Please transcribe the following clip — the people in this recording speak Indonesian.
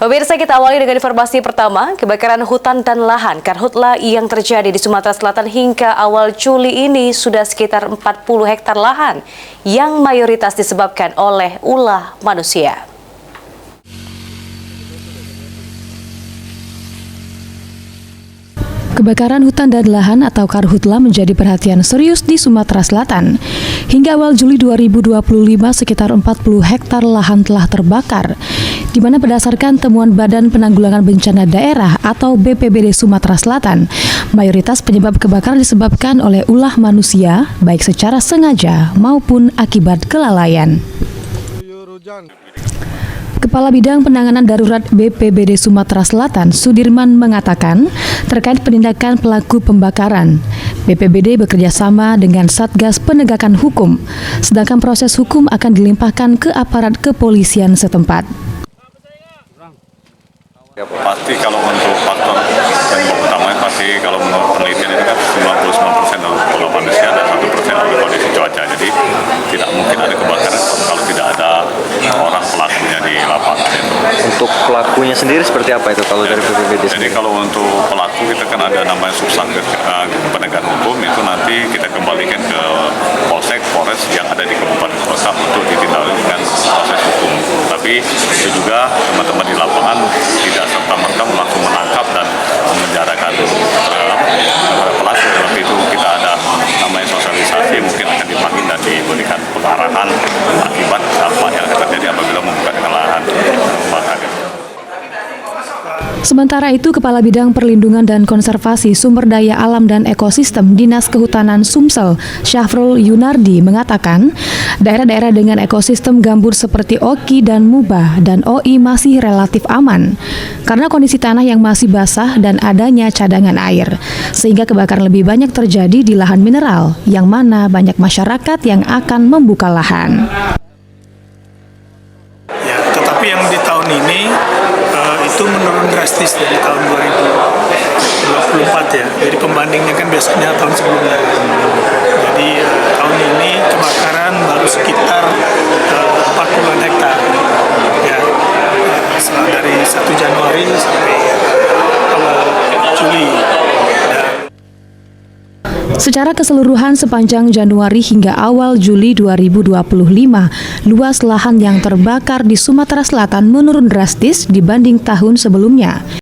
Pemirsa, kita awali dengan informasi pertama, kebakaran hutan dan lahan karhutla yang terjadi di Sumatera Selatan hingga awal Juli ini sudah sekitar 40 hektar lahan yang mayoritas disebabkan oleh ulah manusia. Kebakaran hutan dan lahan atau karhutla menjadi perhatian serius di Sumatera Selatan. Hingga awal Juli 2025 sekitar 40 hektar lahan telah terbakar, di mana berdasarkan temuan Badan Penanggulangan Bencana Daerah atau BPBD Sumatera Selatan, mayoritas penyebab kebakaran disebabkan oleh ulah manusia, baik secara sengaja maupun akibat kelalaian. Kepala Bidang Penanganan Darurat BPBD Sumatera Selatan, Sudirman, mengatakan terkait penindakan pelaku pembakaran, BPBD bekerjasama dengan Satgas Penegakan Hukum, sedangkan proses hukum akan dilimpahkan ke aparat kepolisian setempat. Ya, pasti kalau untuk faktor yang utama pasti kalau menurut penelitian itu kan 99% oleh manusia dan 1% oleh kondisi cuaca. Jadi tidak mungkin ada kebakaran kalau tidak ada orang pelakunya di lapangan itu. Untuk pelakunya sendiri seperti apa itu kalau dari BPBD? Jadi kalau untuk pelaku kita kan ada namanya Subsatgas Penegakan Hukum, itu nanti kita kembalikan ke Polsek, Polres yang ada di kabupaten kota untuk ditindaklanjuti dengan proses hukum. Tapi itu juga teman-teman di lapangan tidak serta-merta langsung menangkap dan menjarakan pelaku. Tapi itu kita ada namanya sosialisasi, mungkin akan dipanggil dan diberikan pengarahan akibat apa yang akan terjadi apabila membuka lahan pembakaran. Sementara itu, Kepala Bidang Perlindungan dan Konservasi Sumber Daya Alam dan Ekosistem Dinas Kehutanan Sumsel, Syafrul Yunardi, mengatakan daerah-daerah dengan ekosistem gambut seperti Oki dan Mubah dan OI masih relatif aman karena kondisi tanah yang masih basah dan adanya cadangan air, sehingga kebakaran lebih banyak terjadi di lahan mineral yang mana banyak masyarakat yang akan membuka lahan. Ya, tetapi yang di tahun ini itu menurun drastis dari tahun 2024 ya. Jadi pembandingnya kan biasanya tahun sebelumnya. Jadi tahun ini kebakaran baru sekitar 40-an hektar. Ya, dari 1 Januari sampai awal Juli. Secara keseluruhan sepanjang Januari hingga awal Juli 2025, luas lahan yang terbakar di Sumatera Selatan menurun drastis dibanding tahun sebelumnya.